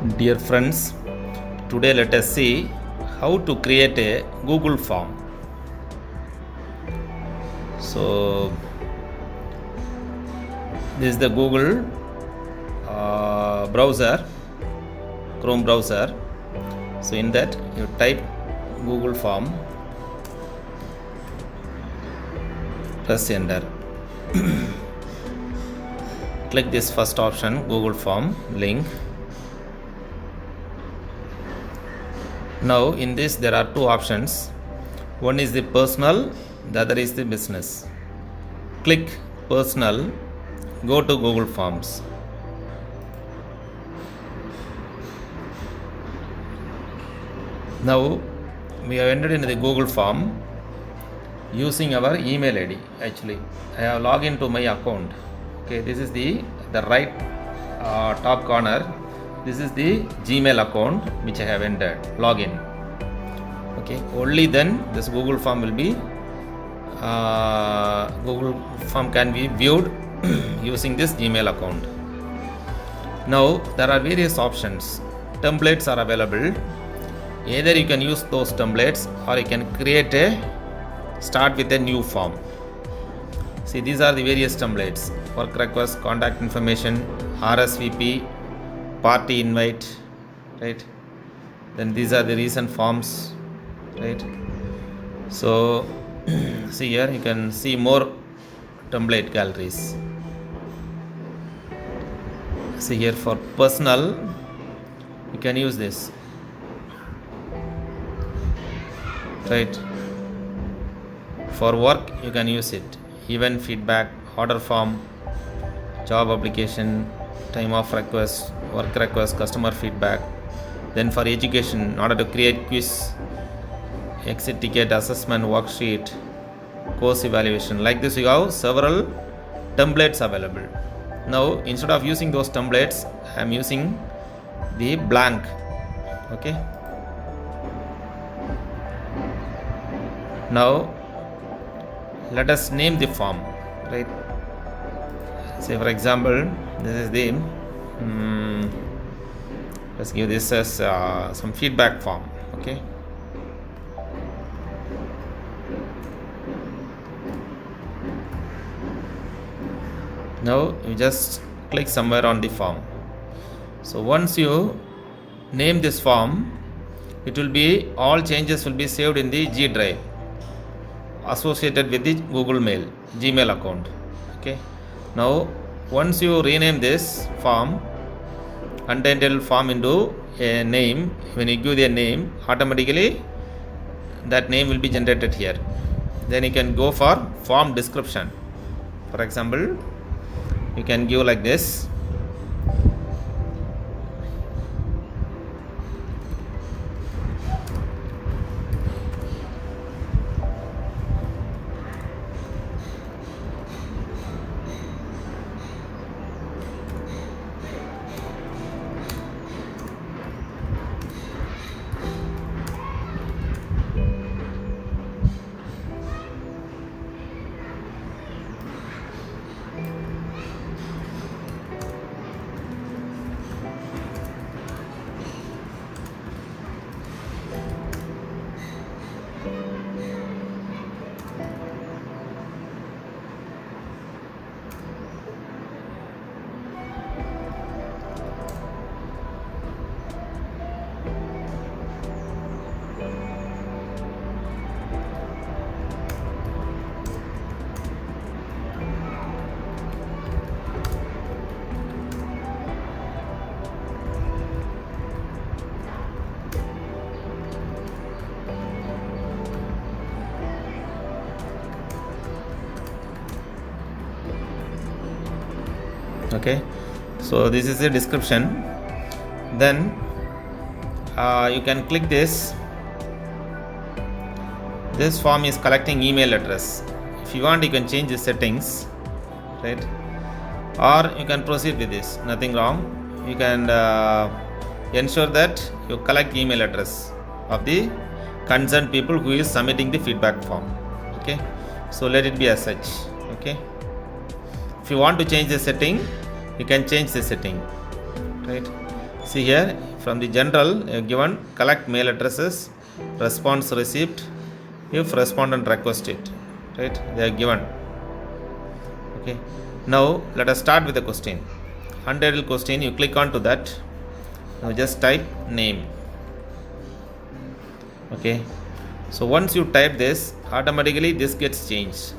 Dear friends, today let us see how to create a Google form. So, this is the Google browser, Chrome browser. So, in that you type Google form, press enter. Click this first option, Google form link. Now in this there are two options. One is the personal, the other is the business. Click personal, go to Google Forms. Now we have entered into the Google form using our email ID. Actually, I have logged into my account. Okay, this is the right top corner. This is the Gmail account which I have entered, login. Okay, only then this Google form will be Google form can be viewed using this Gmail account. Now there are various options. Templates are available. Either you can use those templates or you can start with a new form. See, these are the various templates: work request, contact information, RSVP, party invite, right? Then these are the recent forms, right? So see, here you can see more template galleries. See, here for personal you can use this, right? For work you can use it: event feedback, order form, job application, time off request, work request, customer feedback. Then for education, in order to create quiz, exit ticket, assessment worksheet, course evaluation. Like this, you have several templates available. Now instead of using those templates, I am using the blank. Okay, now let us name the form, right? Say for example, this is the let's give this as some feedback form. Okay, now you just click somewhere on the form. So once you name this form, it will be, all changes will be saved in the G drive associated with the Google Mail Gmail account. Okay, now once you rename this form, untitled form, into a name, when you give the name, automatically that name will be generated here. Then you can go for form description. For example, you can give like this: okay, so this is the description. Then you can click this form is collecting email address. If you want, you can change the settings, right? Or you can proceed with this, nothing wrong. You can ensure that you collect email address of the concerned people who is submitting the feedback form. Okay, so let it be as such. Okay, if you want to change the setting, you can change the setting, right? See here, from the general given collect mail addresses, response received if respondent request it, right? They are given. Okay, now let us start with the question. Untitled question, you click on to that. Now just type name. Okay, so once you type this, automatically this gets changed.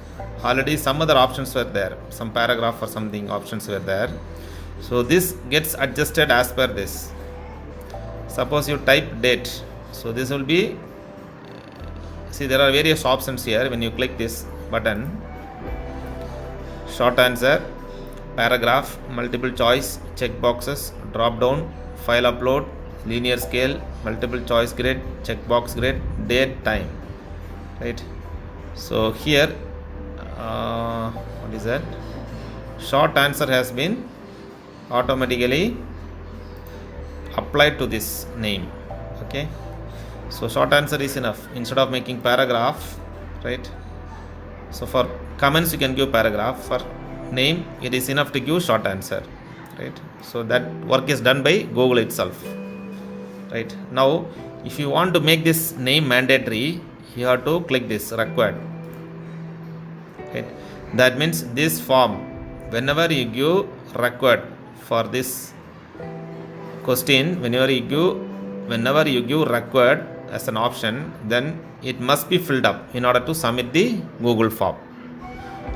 Already some other options were there, some paragraph or something options were there, so this gets adjusted as per this. Suppose you type date, so this will be, see there are various options here. When you click this button, short answer, paragraph, multiple choice, check boxes, drop down, file upload, linear scale, multiple choice grid, checkbox grid, date, time, right? So here what is that? Short answer has been automatically applied to this name. Okay, so short answer is enough instead of making paragraph, right? So for comments you can give paragraph, for name it is enough to give short answer, right? So that work is done by Google itself, right? Now if you want to make this name mandatory, you have to click this required, right? That means this form, whenever you give required for this question, whenever you give required as an option, then it must be filled up in order to submit the Google form,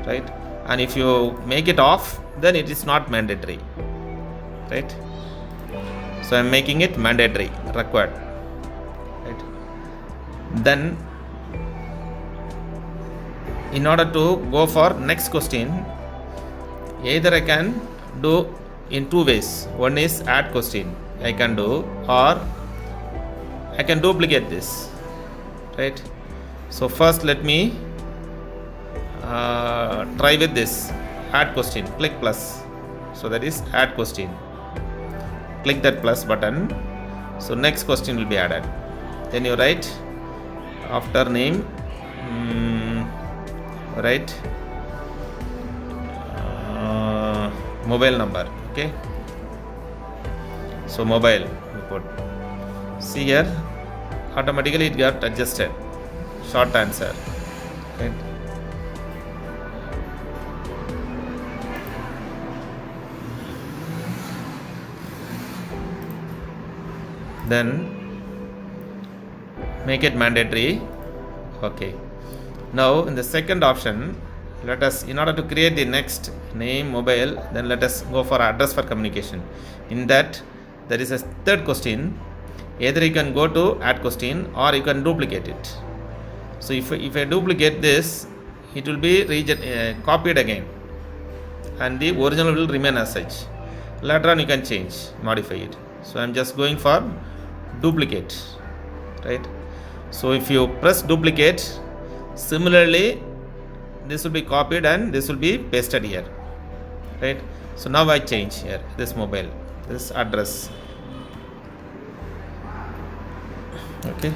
right? And if you make it off, then it is not mandatory, right? So I am making it mandatory, required, right? Then in order to go for next question, either I can do in two ways. One is add question I can do, or I can duplicate this, right? So first let me try with this add question. Click plus, so that is add question. Click that plus button, so next question will be added. Then you write after name, write mobile number. Okay, so mobile you put. See here, automatically it got adjusted. Short answer, right? Then make it mandatory. Okay, now in the second option, let us, in order to create the next name mobile, then let us go for address for communication. In that there is a third question. Either you can go to add question or you can duplicate it. So if I duplicate this, it will be copied again and the original will remain as such. Later on you can change, modify it. So I am just going for duplicate, right? So if you press duplicate, similarly this will be copied and this will be pasted here, right? So now I change here this mobile, this address. Okay,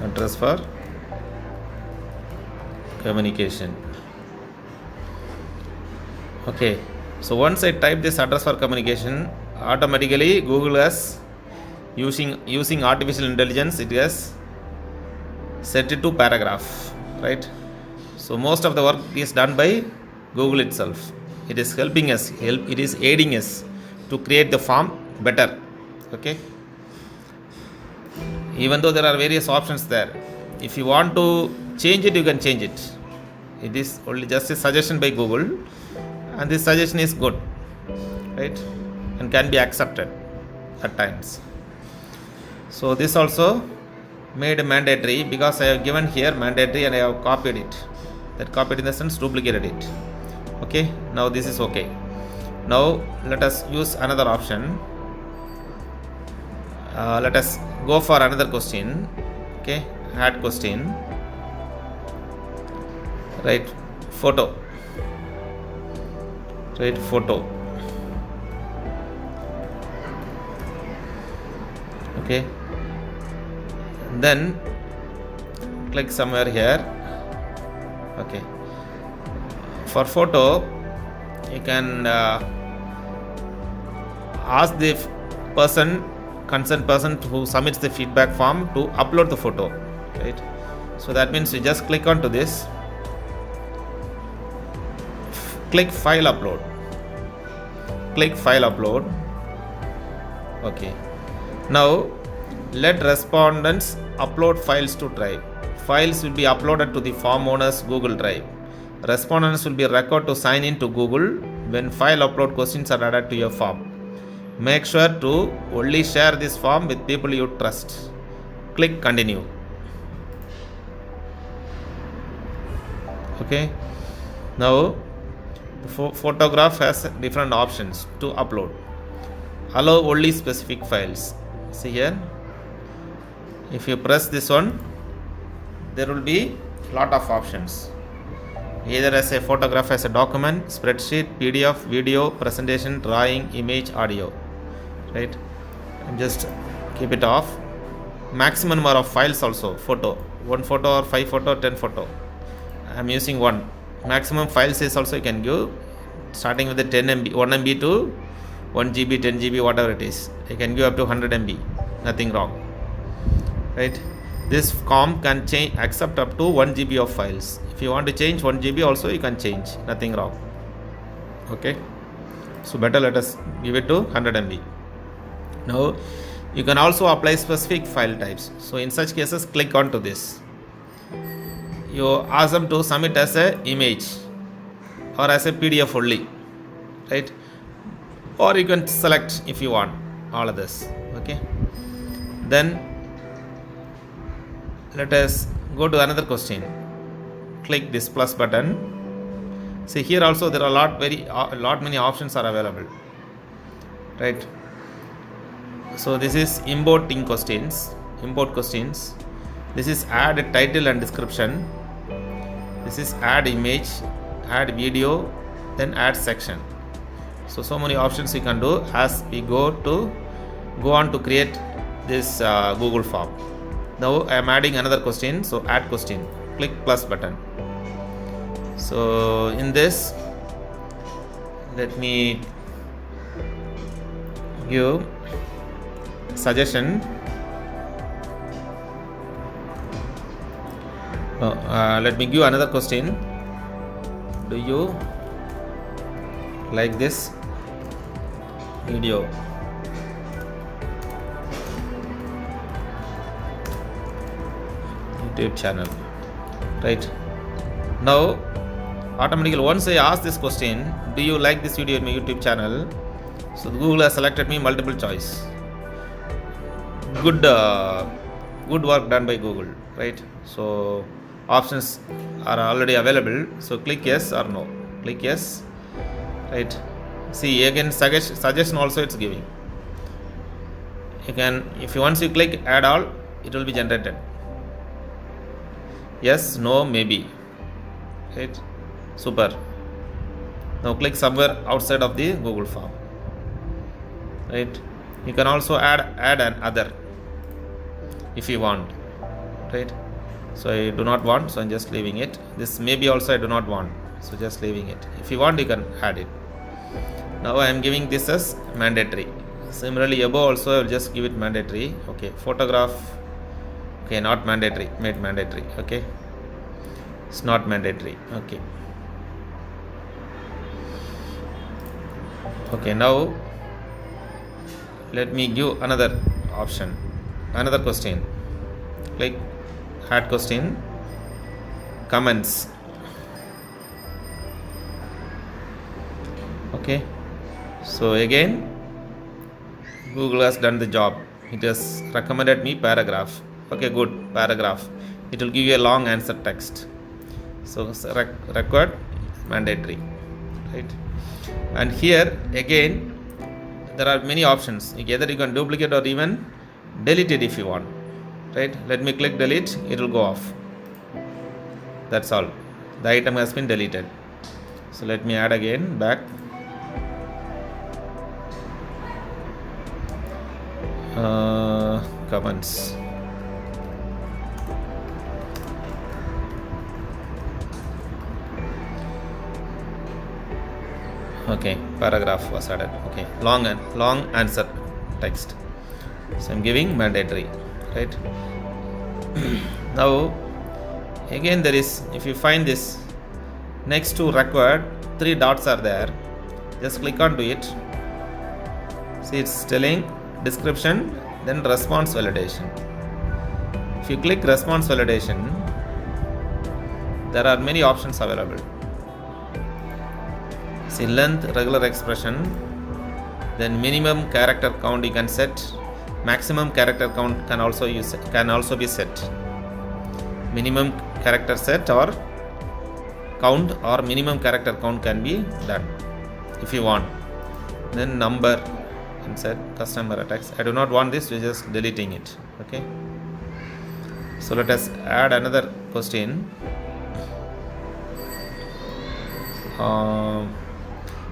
address for communication. Okay, so once I type this address for communication, automatically Google has using artificial intelligence, it has set it to paragraph, right? So most of the work is done by Google itself. It is helping us, it is aiding us to create the form better. Okay, even though there are various options there, if you want to change it, you can change it. It is only just a suggestion by Google, and this suggestion is good, right, and can be accepted at times. So this also made mandatory because I have given here mandatory and I have copied it. That copied in the sense duplicated it. Okay, now this is okay. Now let us use another option. Let us go for another question. Okay, add question. Write photo. Write photo. Okay, then click somewhere here. Okay, for photo you can ask the person concerned person who submits the feedback form to upload the photo, right? So that means you just click onto this, click file upload, okay. Now let respondents upload files to Drive. Files will be uploaded to the form owner's Google Drive. Respondents will be required to sign in to Google when file upload questions are added to your form. Make sure to only share this form with people you trust. Click continue. Okay. Now the photograph has different options to upload. Allow only specific files. See here. If you press this one, there will be lot of options. Either as a photograph, as a document, spreadsheet, PDF, video, presentation, drawing, image, audio, right? And just keep it off. Maximum number of files also, photo, 1 photo or 5 photo, 10 photo. I am using 1. Maximum file size also you can give, starting with the 10 MB, 1 MB to 1 GB, 10 GB, whatever it is. You can give up to 100 MB, nothing wrong, right? This form can change, accept up to 1 GB of files. If you want to change 1 GB also, you can change, nothing wrong. Okay, so better let us give it to 100 MB. Now you can also apply specific file types. So in such cases, click onto this. You ask them to submit as a image or as a PDF only, right? Or you can select if you want all of this. Okay, then let us go to another question. Click this plus button. See here also there are many options are available, right? So this is import questions. This is add title and description. This is add image, add video, then add section. So many options you can do as we go on to create this Google form. Now I am adding another question, so add question. Click plus button. So in this, let me give suggestion. Let me give another question. Do you like this video? YouTube channel, right? Now automatically once I ask this question, do you like this video in my YouTube channel? So Google has selected me multiple choice. Good work done by Google, right? So options are already available. So click yes or no. Click yes, right? See again suggestion also it's giving. You can, if you once you click add all, it will be generated. Yes, no, maybe, right? Super. Now click somewhere outside of the Google form, right? You can also add an other if you want, right? So I do not want, so I'm just leaving it. This maybe also I do not want, so just leaving it. If you want, you can add it. Now I am giving this as mandatory. Similarly above also I will just give it mandatory. Okay, photograph. Okay, not mandatory, made mandatory. Okay, it's not mandatory. Okay. Okay, now let me give another option, another question. Click add question, comments. Okay, so again Google has done the job. It has recommended me paragraph. Okay, good, paragraph. It will give you a long answer text. So required, mandatory, right? And here again there are many options. Either you can duplicate or even delete it if you want, right? Let me click delete, it will go off. That's all, the item has been deleted. So let me add again back. Comments. Okay, paragraph was added. Okay, long answer text. So I'm giving mandatory, right? Now again there is, if you find this next to required, 3 dots are there. Just click onto it. See, it's telling description, then response validation. If you click response validation, there are many options available. See, length, regular expression, then minimum character count you can set, maximum character count can also be set. Minimum character set or count or minimum character count can be done if you want. Then number and set customer attacks. I do not want this, we're just deleting it. Okay. So let us add another question.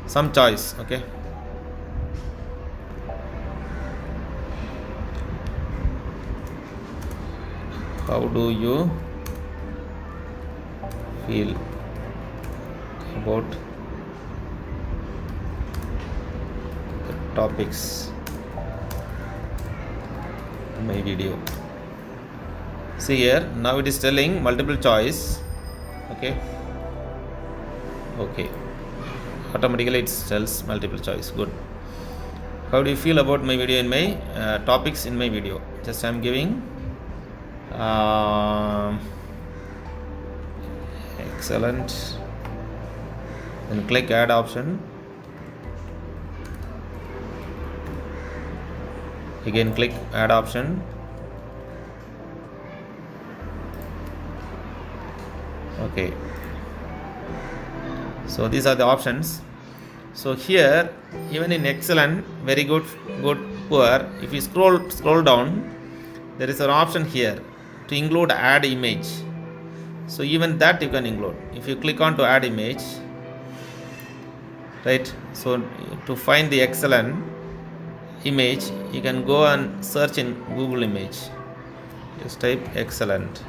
Some choice. Okay. How do you feel about the topics in my video? See here, now it is telling multiple choice. Okay. Automatically it tells multiple choice. Good. How do you feel about my video in my topics in my video? Just I am giving excellent. Then click add option. Again click add option. Okay. So these are the options. So here, even in excellent, very good, poor, if you scroll down, there is an option here to include add image. So even that you can include. If you click on to add image, right? So to find the excellent image, you can go and search in Google image. Just type excellent.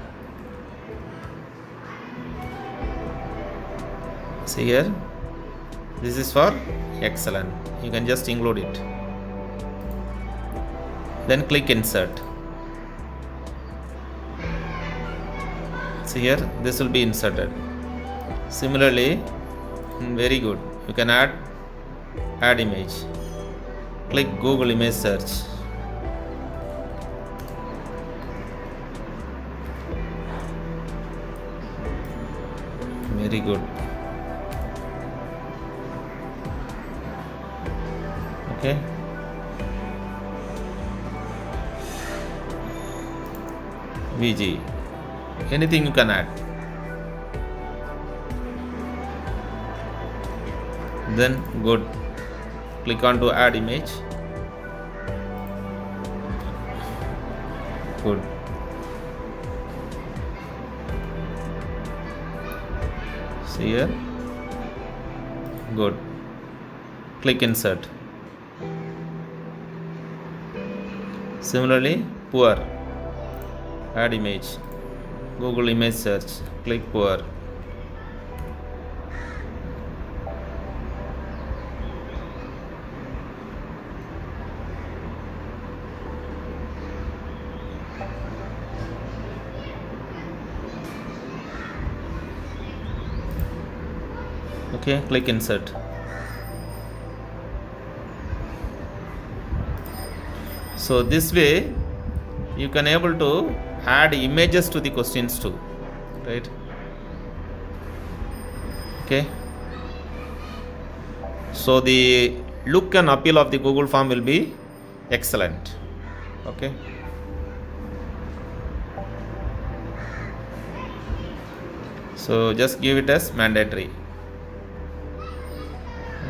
See here, this is for excellent. You can just include it. Then click insert. See here, this will be inserted. Similarly, very good, you can add image. Click Google image search. Very good. Okay. VG. Anything you can add. Then good. Click on to add image. Good. See here. Good. Click insert. Similarly, poor. Add image. Google image search. Click poor. Okay, click insert. So this way you can able to add images to the questions too, right? Okay. So the look and appeal of the Google form will be excellent. Okay. So just give it as mandatory.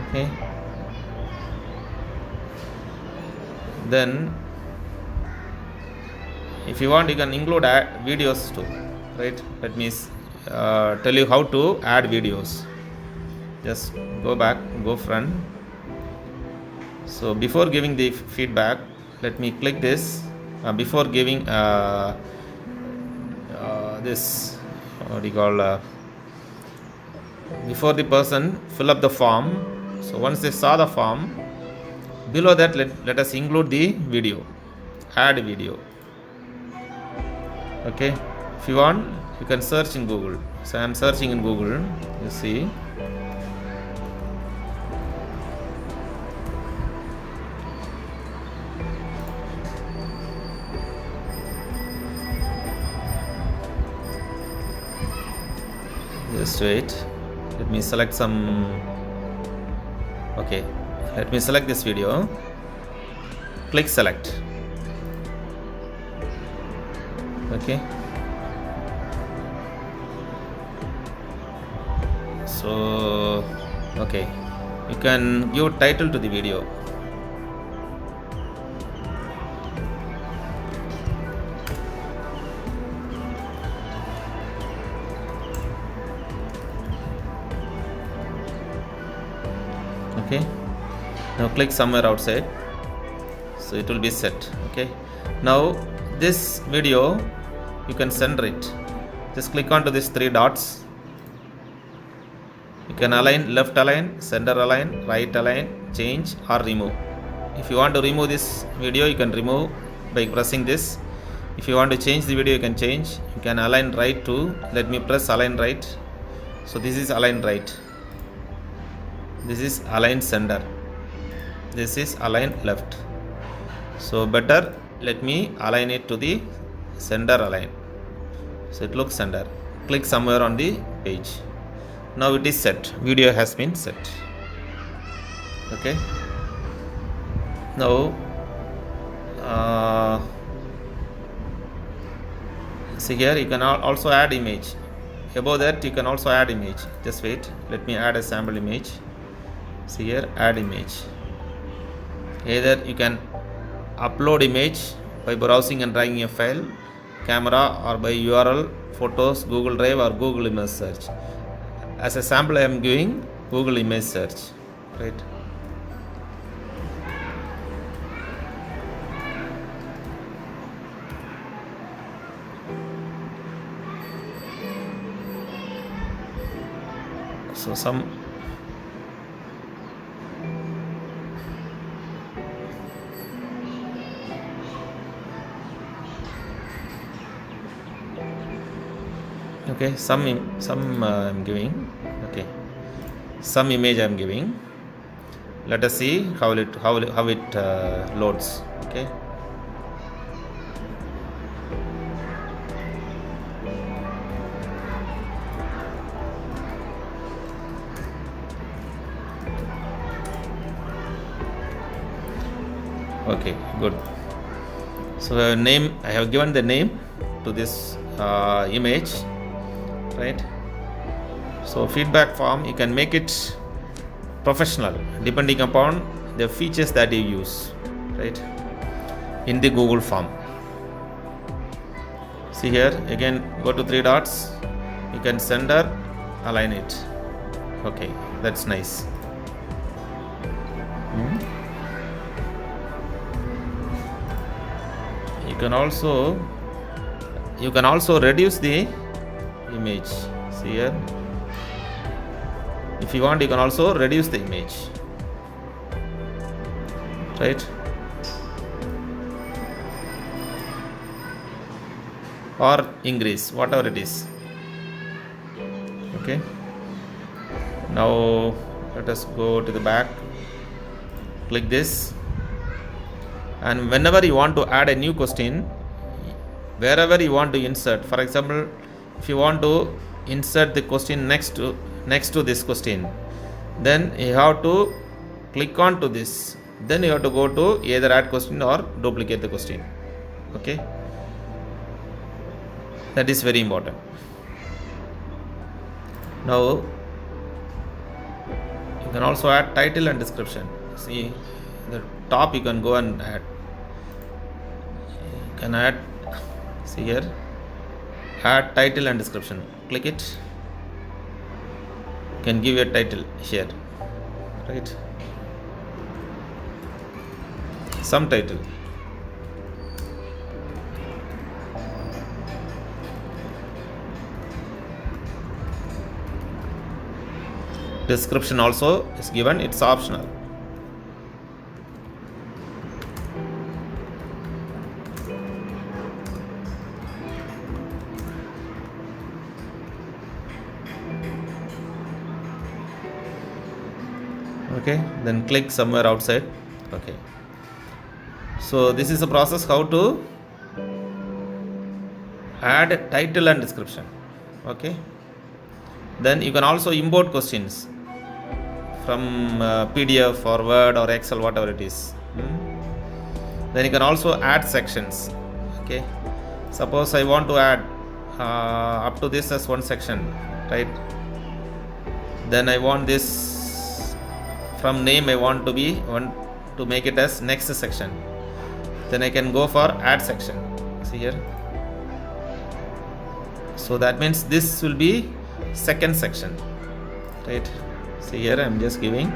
Okay. Then if you want, you can include videos too, right? Let me tell you how to add videos. Just go back, go front. So before giving the feedback, let me click this. Before giving this, what do you call, before the person fill up the form. So once they saw the form, below that let us include the video. add video. Okay, if you want you can search in Google. So I am searching in Google. You see, just wait, let me select some. Okay, let me select this video, click select. Okay, so okay, you can give title to the video. Okay, now click somewhere outside, so it will be set. Okay, now this video you can center it. Just click onto these three dots. You can align, left align, center align, right align, change or remove. If you want to remove this video, you can remove by pressing this. If you want to change the video, you can change. You can align right to, let me press align right. So this is align right. This is align center. This is align left. So better, let me align it to the center align. So it looks center. Click somewhere on the page. Now it is set. Video has been set. Okay. Now see here, you can also add image. Above that you can also add image. Just wait, let me add a sample image. See here, add image. Either you can upload image by browsing and dragging a file, camera, or by URL, photos, Google Drive or Google image search. As a sample I am giving Google image search, right? So some okay, some I'm giving. Okay, some image I'm giving. Let us see how it loads. Okay, okay, good. So name, I have given the name to this image, right? So feedback form, you can make it professional depending upon the features that you use, right, in the Google form. See here, again go to three dots, you can center, align it. Okay, that's nice. You can also reduce the image. See here, if you want, you can also reduce the image, right, or increase, whatever it is. Okay, now let us go to the back, click this, and whenever you want to add a new question, wherever you want to insert, for example, if you want to insert the question next to this question, then you have to click on to this, then you have to go to either add question or duplicate the question. Okay, that is very important. Now you can also add title and description. See the top, you can go and add. You can add, see here, add title and description. Click it. You can give a title here, right? Some title. Description also is given, it's optional. Okay, then click somewhere outside. Okay, so this is a process how to add title and description. Okay, then you can also import questions from PDF or Word or Excel, whatever it is. Then you can also add sections. Okay, suppose I want to add up to this as one section, right? Then I want this from name, I want to make it as next section. Then I can go for add section. See here. So that means this will be second section, right? See here, I'm just giving.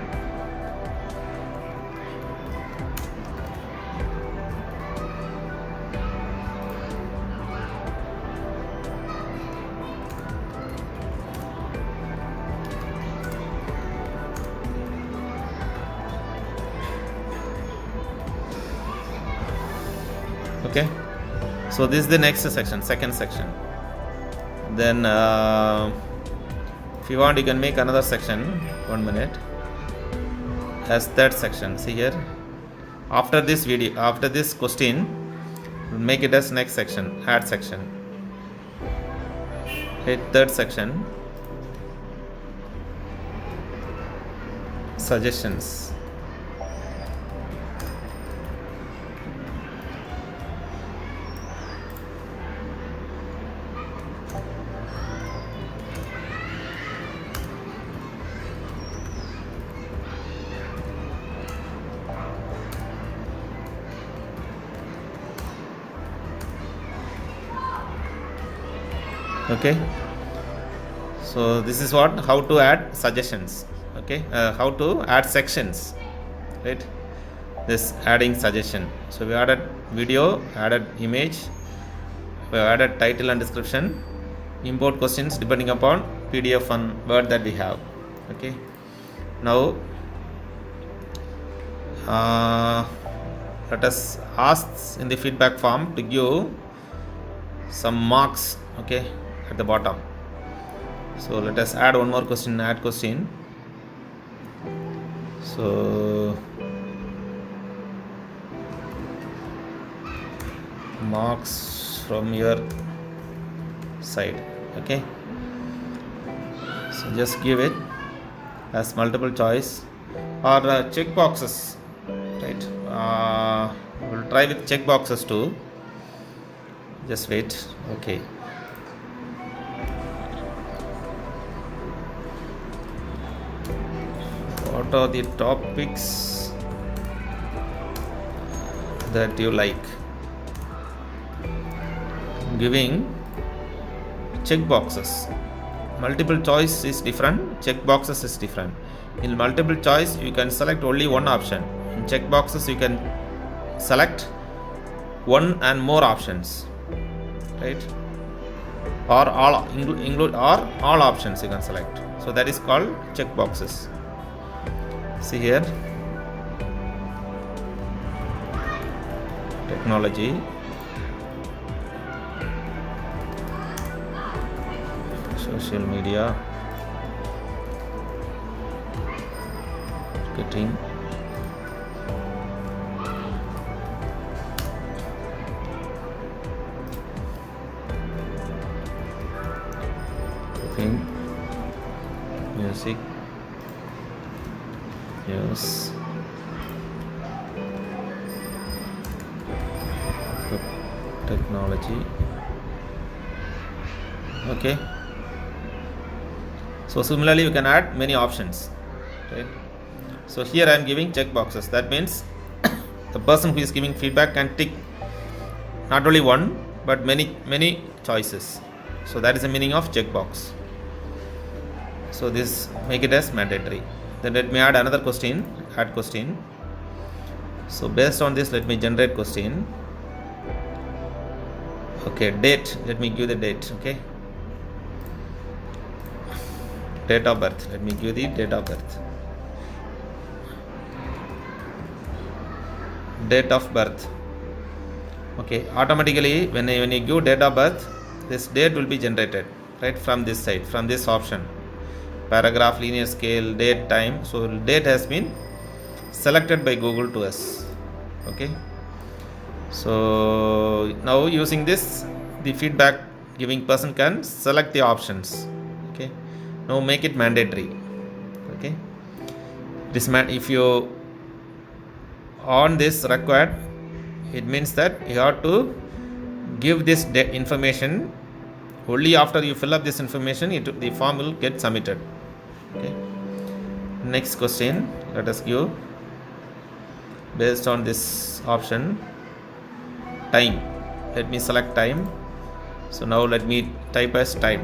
Okay, so this is the next section, second section. Then if you want, you can make another section, 1 minute, as third section. See here, after this video, after this question, make it as next section, add section. Okay, third section, suggestions. Okay, so this is what, how to add suggestions. Okay, how to add sections, right? This adding suggestion. So we added video, added image, we added title and description, import questions depending upon PDF and Word that we have. Okay, now let us ask in the feedback form to give some marks, okay, at the bottom. So let us add one more question, add question. So marks from your side. Okay, so just give it as multiple choice or check boxes, right? We'll try with check boxes too. Just wait. Okay, what are the topics that you like? Giving check boxes. Multiple choice is different, check boxes is different. In multiple choice you can select only one option. In check boxes you can select one and more options, right? Or all include or all options you can select. So that is called check boxes. See here, technology, social media, marketing, cooking, music, news, technology. Okay, so similarly you can add many options, right? So here I am giving check boxes. That means the person who is giving feedback can tick not only one but many choices. So that is the meaning of checkbox. So this make it as mandatory. Then let me add another question, add question. So based on this, let me generate question. Okay, date, let me give the date. Okay, date of birth, let me give the date of birth. Date of birth. Okay, automatically when you give date of birth, this date will be generated right from this side, from this option. paragraph, linear scale, date, time. So date has been selected by Google to us. Okay. So now using this, the feedback giving person can select the options. Okay. Now make it mandatory. Okay. If you on this required, it means that you have to give this information. Only after you fill up this information, the form will get submitted. Okay. Next question, let us give based on this option time. Let me select time. So now let me type as time.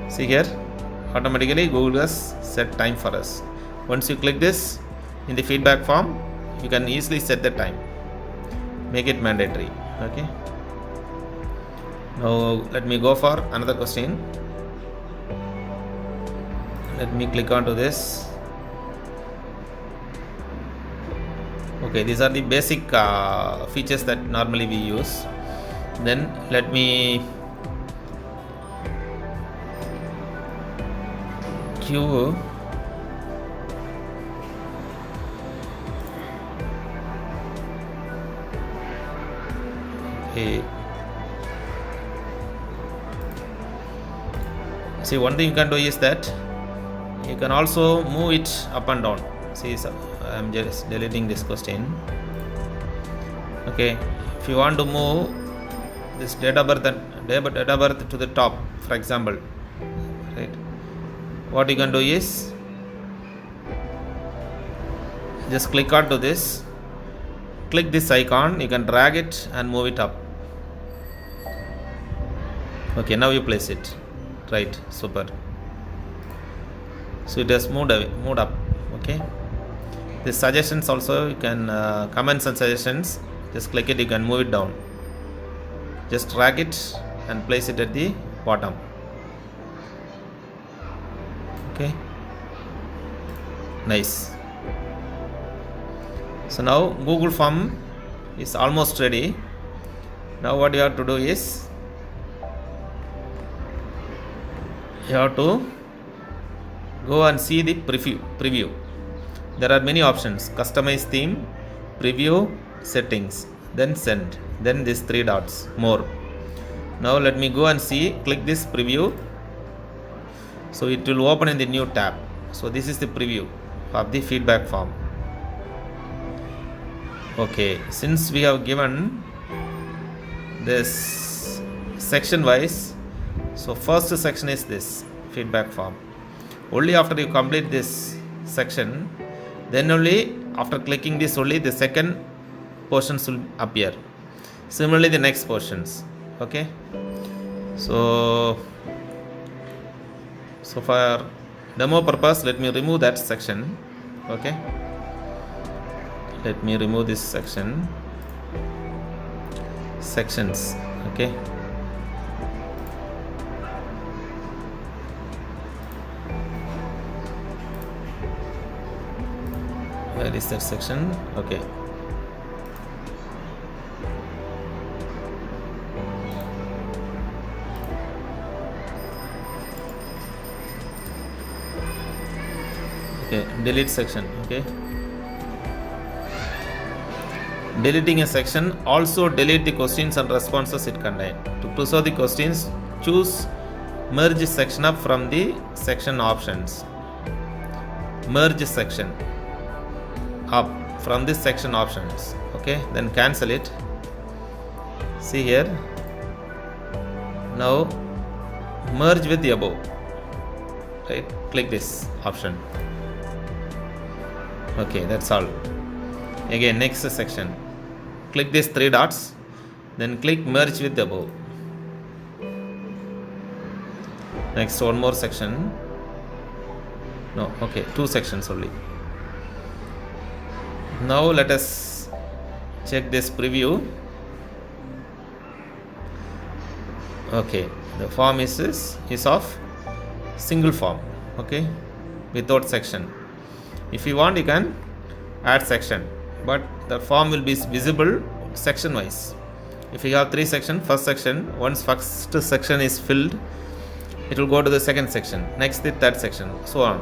See here, automatically Google has set time for us. Once you click this in the feedback form, you can easily set the time. Make it mandatory. Okay. Now let me go for another question. Let me click onto this. Okay, these are the basic features that normally we use. Then let me give see, one thing you can do is that you can also move it up and down. See, so I am just deleting this question. Okay, if you want to move this date of birth to the top, for example, right, what you can do is just click onto this, click this icon, you can drag it and move it up. Okay, now you place it right. Super. So it has moved up. Okay. The suggestions also, you can comments and suggestions, just click it, you can move it down. Just drag it and place it at the bottom. Okay. Nice. So now Google form is almost ready. Now what you have to do is you have to go and see the preview. There are many options: customize theme, preview, settings, then send, then these 3 dots, more. Now let me go and see, click this preview. So it will open in the new tab. So this is the preview of the feedback form. Okay, since we have given this section wise, so first section is this feedback form. Only after you complete this section, then only after clicking this, only the second portions will appear. Similarly the next portions. Okay. So for demo purpose, let me remove that section. Okay. Let me remove this section. Sections. Okay. Where is that section? Okay. Okay, delete section. Okay. Deleting a section, also delete the questions and responses it contains. To preserve the questions, choose merge section up from the section options. Merge section up from this section options. Okay, then cancel it. See here, now merge with the above, right? Click this option. Okay, that's all. Again, next section, click these 3 dots, then click merge with the above. Next, one more section. No, okay, 2 sections only. Now let us check this preview. Okay, the form is of single form. Okay, without section. If you want, you can add section, but the form will be visible section wise. If you have 3 sections, first section, once first section is filled, it will go to the second section, next the third section, so on.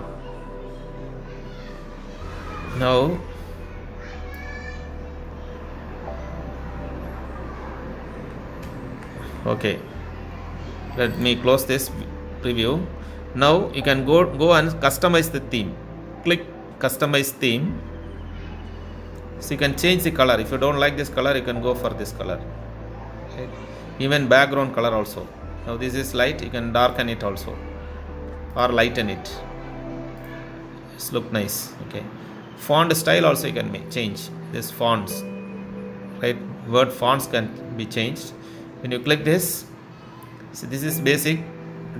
Now okay, let me close this preview. Now you can go and customize the theme. Click customize theme. So you can change the color. If you don't like this color, you can go for this color. Okay. Even background color also. Now this is light, you can darken it also or lighten it. It's look nice. Okay. Font style also you can change. This fonts, right? Word fonts can be changed. When you click this, so this is basic.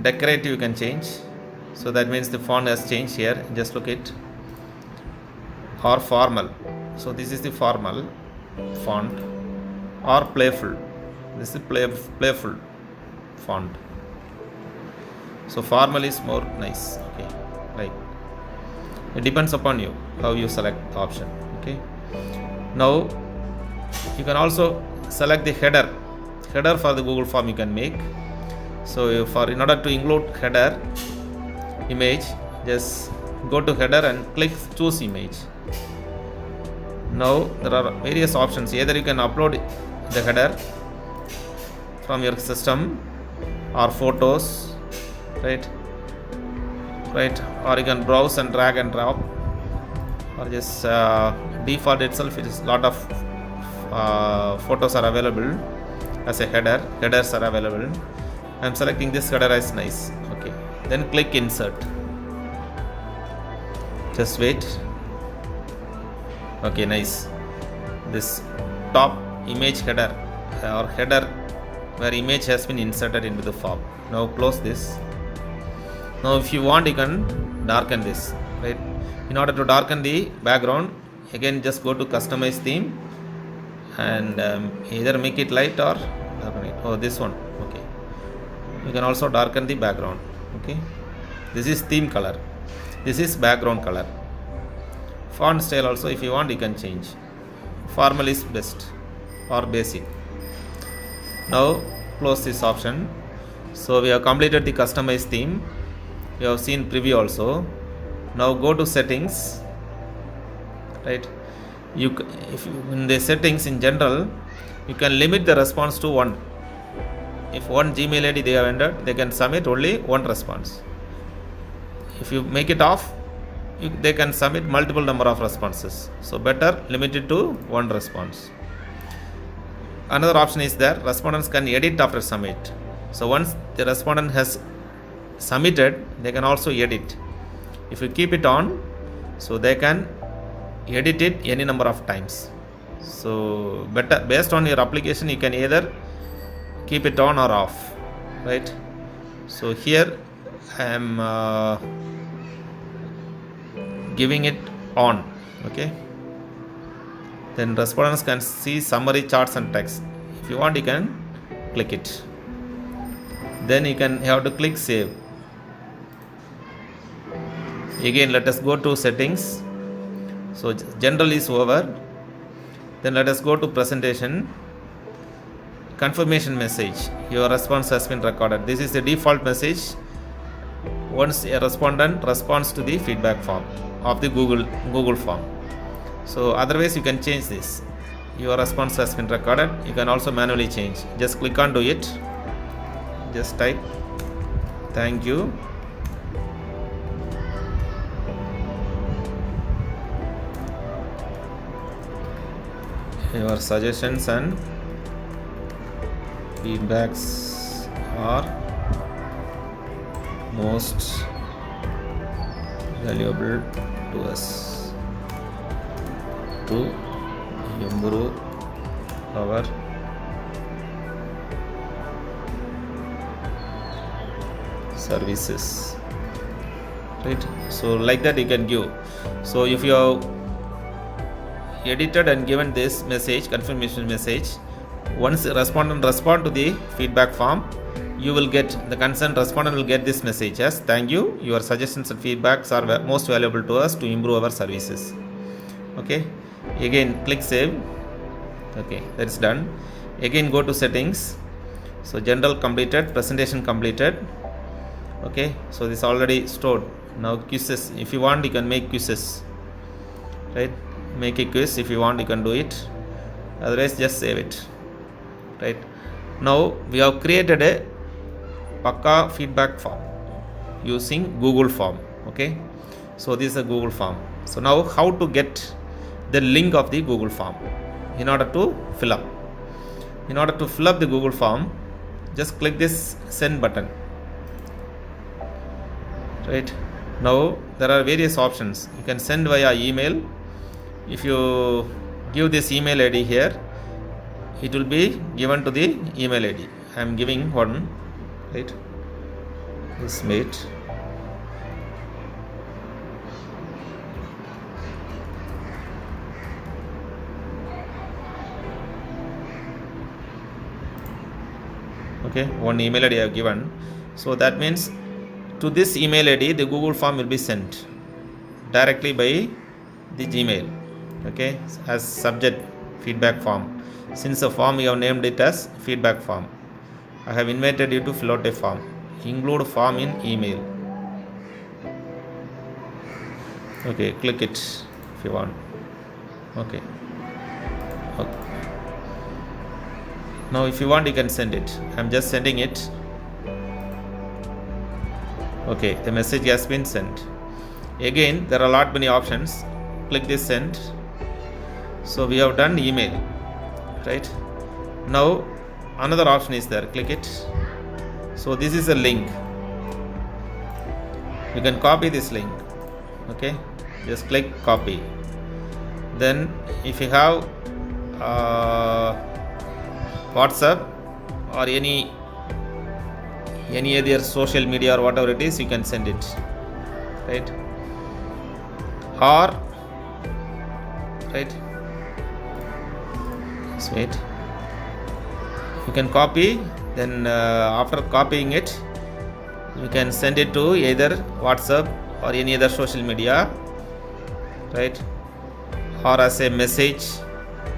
Decorative you can change. So that means the font has changed here. Just look it. Or formal. So this is the formal font. Or playful. This is playful font. So formal is more nice. Okay, right. It depends upon you how you select the option. Okay. Now you can also select the header. Header for the Google form you can make. So in order to include header image, just go to header and click choose image. Now there are various options. Either you can upload the header from your system or photos, right, or you can browse and drag and drop, or just default itself, it is lot of photos are available as a headers are available. I am selecting this header as nice. Okay, then click insert. Just wait. Okay, nice. This top image header or header where image has been inserted into the form. Now close this. Now if you want, you can darken this, right? In order to darken the background, again just go to customize theme and either make it light or darken it. Oh, this one. Okay, you can also darken the background. Okay, this is theme color, this is background color. Font style also, if you want, you can change. Formal is best or basic. Now close this option. So we have completed the customized theme. You have seen preview also. Now go to settings, right? In the settings in general, you can limit the response to one. If one Gmail ID they have entered, they can submit only one response. If you make it off, they can submit multiple number of responses. So better limit it to one response. Another option is there, respondents can edit after submit. So once the respondent has submitted, they can also edit. If you keep it on, so they can edit it any number of times. So better, based on your application, you can either keep it on or off, right? So here I am giving it on. Okay, then respondents can see summary, charts and text. If you want, you can click it. Then you have to click save. Again, let us go to settings. So general is over. Then let us go to presentation. Confirmation message. Your response has been recorded. This is the default message once a respondent responds to the feedback form of the Google form. So otherwise you can change this. Your response has been recorded. You can also manually change. Just click on to it. Just type thank you. Your suggestions and feedbacks are most valuable to us to improve our services, right? So like that you can give. So if you have edited and given this message, confirmation message, once the respondent respond to the feedback form, you will get, the concerned respondent will get this message as thank you, your suggestions and feedbacks are most valuable to us to improve our services. Okay, again click save. Okay, that's done. Again go to settings. So general completed, presentation completed. Okay, so this already stored. Now quizzes, if you want you can make quizzes, right? Make a quiz if you want, you can do it, otherwise just save it, right? Now we have created a Pakka feedback form using Google form. Okay, so this is a Google form. So now how to get the link of the Google form in order to fill up? In order to fill up the Google form, just click this send button, right? Now there are various options. You can send via email. If you give this email ID here, it will be given to the email ID. I am giving one, right? This mate. Okay, one email ID I have given. So that means to this email ID the Google form will be sent directly by the Gmail. Okay, as subject feedback form. Since the form you have named it as feedback form, I have invited you to fill out a form. Include form in email. Okay, click it if you want. Okay. Now if you want you can send it. I'm just sending it. Okay, the message has been sent. Again there are a lot many options. Click this send. So we have done email, right? Now another option is there. Click it. So this is a link. You can copy this link. Okay, just click copy. Then if you have WhatsApp or any other social media or whatever it is, you can send it, right? Or right, just wait. You can copy, then after copying it you can send it to either WhatsApp or any other social media, right? Or as a message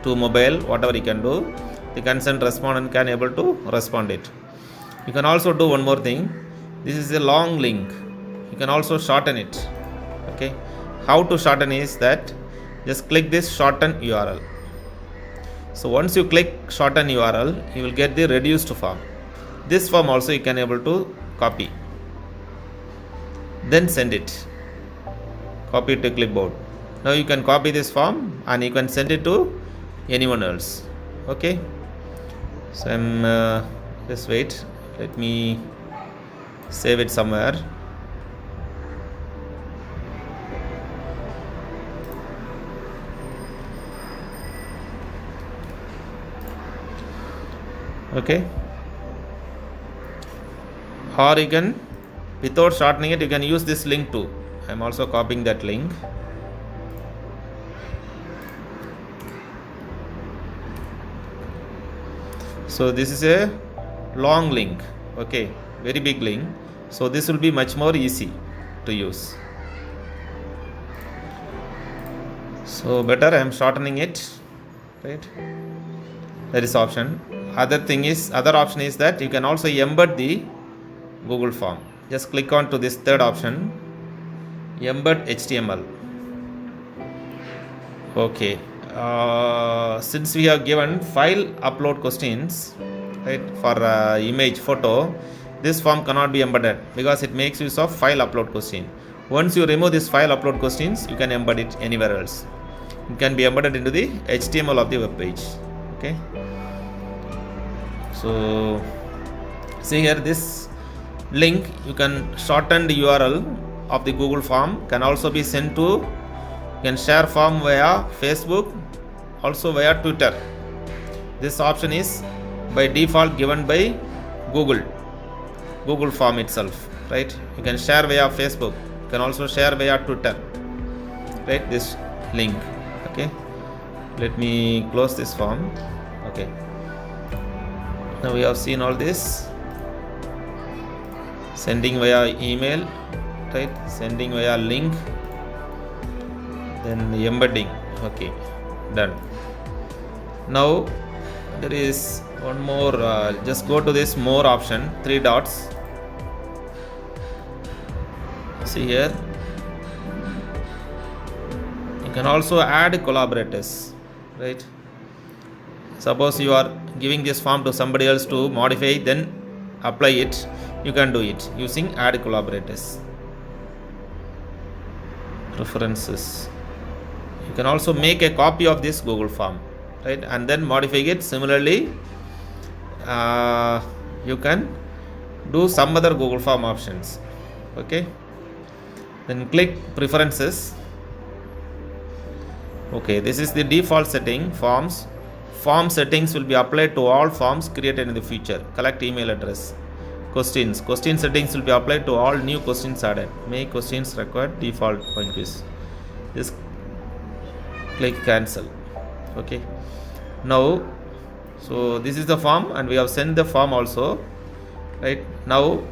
to mobile, whatever you can do. The concerned respondent can able to respond it. You can also do one more thing. This is a long link. You can also shorten it. Okay, how to shorten is that just click this shorten URL. So once you click shorten URL, you will get the reduced form. This form also you can able to copy, then send it. Copy it to clipboard. Now you can copy this form and you can send it to anyone else. Okay, so I'm just wait, let me save it somewhere. Okay, or you can, without shortening it, you can use this link too. I'm also copying that link. So this is a long link. Okay, very big link. So this will be much more easy to use. So better I am shortening it, right? That is option. Other option is that you can also embed the Google form. Just click on to this third option, embed HTML. Okay, since we have given file upload questions, right, for image photo, this form cannot be embedded because it makes use of file upload question. Once you remove this file upload questions, you can embed it anywhere else. It can be embedded into the HTML of the web page. Okay, so see here, this link, you can shorten the URL of the Google form, can also be sent to, you can share form via Facebook, also via Twitter. This option is by default given by Google form itself, right? You can share via Facebook, you can also share via Twitter, right? This link. Okay, let me close this form. Okay, now we have seen all this. Sending via email, right? Sending via link, then embedding. Okay, done. Now there is one more. Just go to this more option, 3 dots. See here, you can also add collaborators, right? Suppose you are giving this form to somebody else to modify, then apply it. You can do it using add collaborators. Preferences. You can also make a copy of this Google form, right, and then modify it. Similarly, you can do some other Google form options. Okay, then click preferences. Okay, this is the default setting. Form settings will be applied to all forms created in the future. Collect email address. Questions settings will be applied to all new questions added. Make questions required default point quiz. Just click cancel. Okay, now, so this is the form, and we have sent the form also, right? Now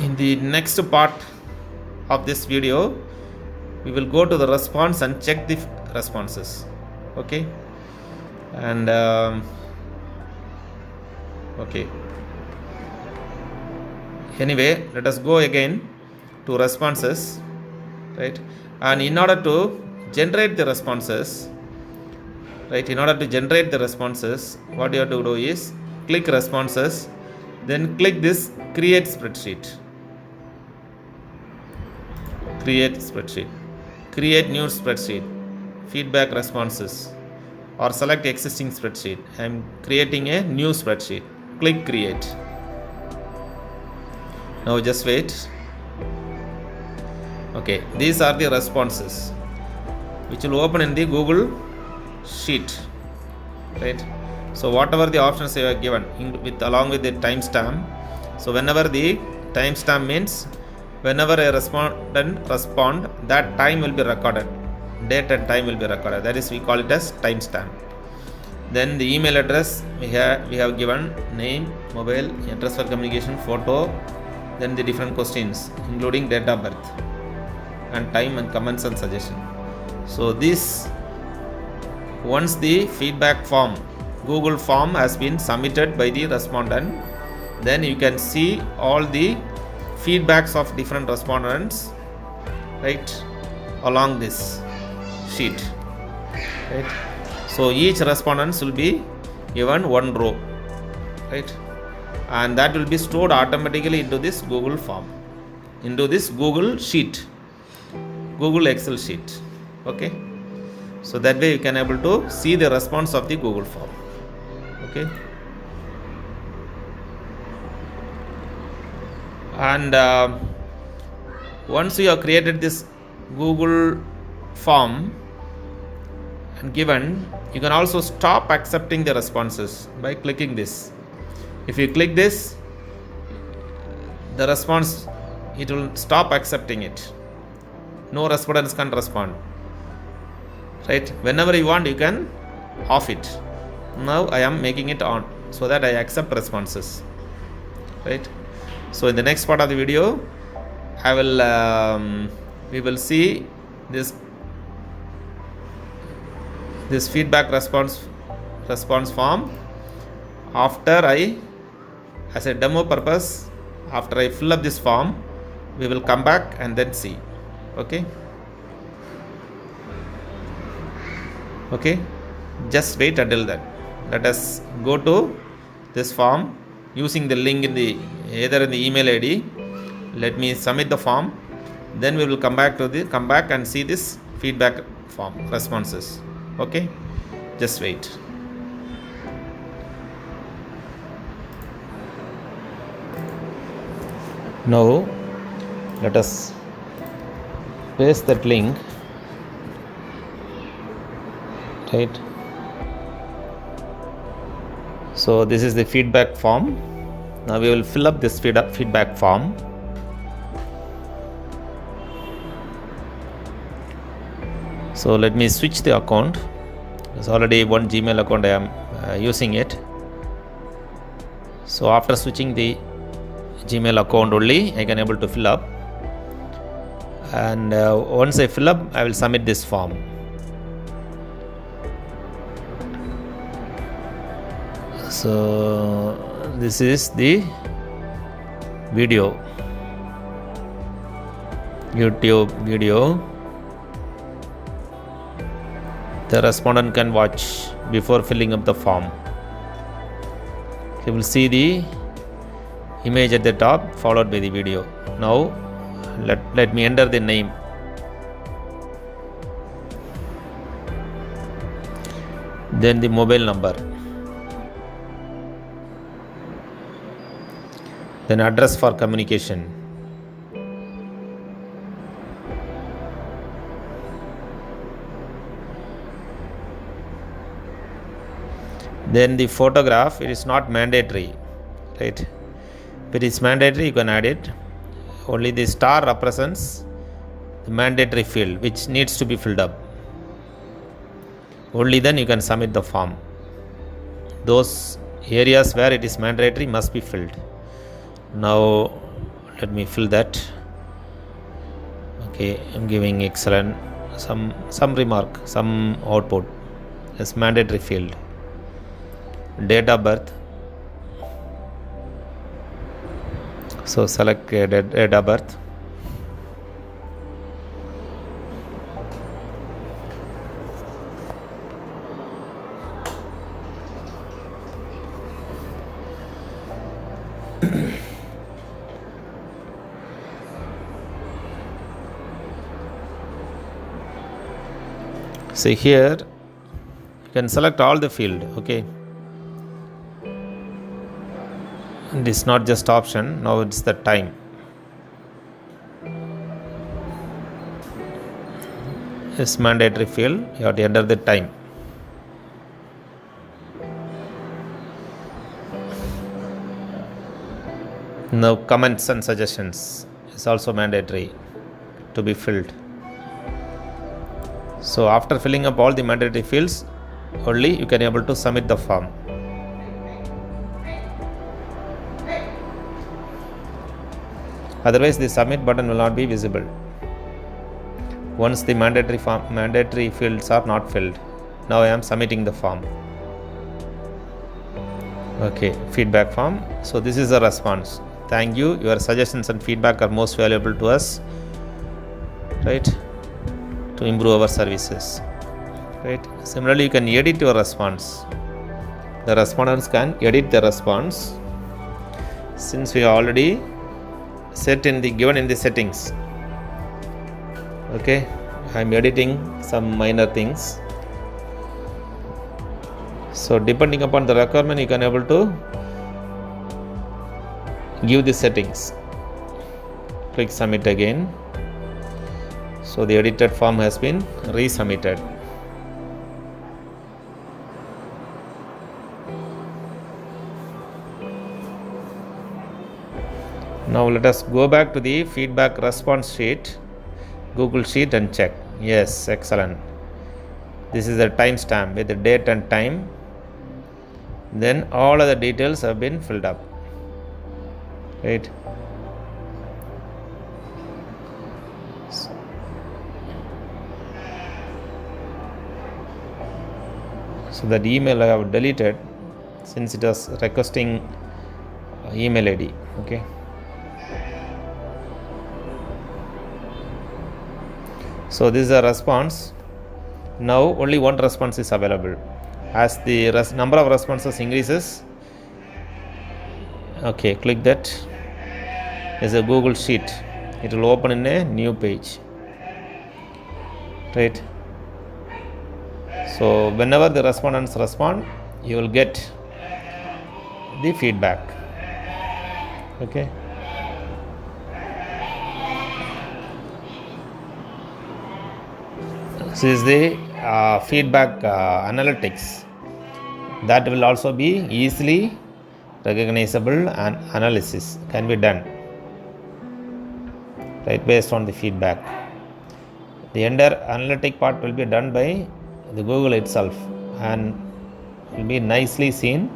in the next part of this video, we will go to the response and check the responses. Okay, and okay, anyway, let us go again to responses, right? And in order to generate the responses, right, what you have to do is click responses, then click this create spreadsheet, create new spreadsheet, feedback responses, or select existing spreadsheet. I am creating a new spreadsheet. Click create. Now just wait. Okay, these are the responses which will open in the Google Sheet, right? So whatever the options you are given along with the timestamp. So whenever the timestamp means whenever a respondent respond, that time will be recorded, date and time will be recorded. That is, we call it as timestamp. Then the email address we have given name, mobile, address for communication, photo, then the different questions including date of birth and time and comments and suggestion. So this, once the feedback form, Google form has been submitted by the respondent, then you can see all the feedbacks of different respondents, right, along this sheet, right? So each respondent will be given one row, right, and that will be stored automatically into this Google form, into this Google Sheet, Google Excel sheet. Okay, so that way you can able to see the response of the Google form. Okay, and once you have created this Google form and given, you can also stop accepting the responses by clicking this. If you click this, the response, it will stop accepting it. No respondents can respond, right? Whenever you want, you can off it. Now I am making it on so that I accept responses, right? So in the next part of the video, I will we will see this feedback response form after I, as a demo purpose, after I fill up this form, we will come back and then see. Okay, just wait until then. Let us go to this form using the link in the either in the email ID. Let me submit the form, then we will come back and see this feedback form responses. Okay, just wait. Now let us paste that link, right? So this is the feedback form. Now we will fill up this feedback form. So let me switch the account. There's already one Gmail account I am using it. So after switching the Gmail account only, I can able to fill up. And once I fill up, I will submit this form. So this is the video. YouTube video the respondent can watch before filling up the form. You will see the image at the top followed by the video. Now let me enter the name. Then the mobile number. Then address for communication. Then the photograph, it is not mandatory, right? If it is mandatory, you can add it. Only the star represents the mandatory field which needs to be filled up. Only then you can submit the form. Those areas where it is mandatory must be filled. Now let me fill that. Okay, I'm giving excellent some remark, some output. It's mandatory field. Date of birth. So select date of birth. See here, you can select all the field. Okay. And it's not just option, now it's the time. It's mandatory field, you have to enter the time. Now comments and suggestions is also mandatory to be filled. So after filling up all the mandatory fields, only you can able to submit the form. Otherwise the submit button will not be visible once the mandatory fields are not filled. Now I am submitting the form. Okay, feedback form. So this is the response. Thank you. Your suggestions and feedback are most valuable to us, right, to improve our services, right. Similarly, you can edit your response. The respondents can edit the response since we already given in the settings. Okay, I am editing some minor things. So depending upon the requirement, you can able to give the settings. Click submit again. So the edited form has been resubmitted. Now let us go back to the feedback response sheet, Google Sheet, and check. Yes, excellent. This is the timestamp with the date and time. Then all other details have been filled up, right. So that email I have deleted since it was requesting email ID. Okay. So this is a response. Now only one response is available. As the number of responses increases, okay, click that. Is a Google Sheet. It will open in a new page, right. So whenever the respondents respond, you will get the feedback. Okay. This is the feedback analytics that will also be easily recognizable, and analysis can be done, right, based on the feedback. The entire analytic part will be done by the Google itself and will be nicely seen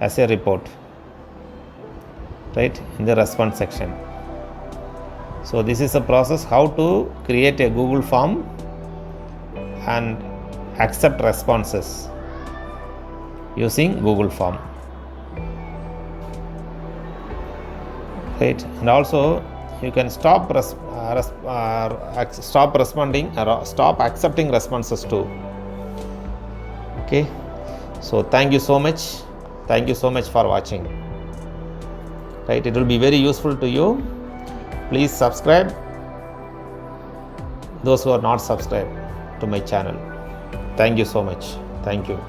as a report, right, in the response section. So this is a process how to create a Google form and accept responses using Google form, right. And also you can stop stop responding or stop accepting responses too. Okay, so thank you so much for watching. Right, it will be very useful to you. Please subscribe those who are not subscribed to my channel. Thank you so much. Thank you.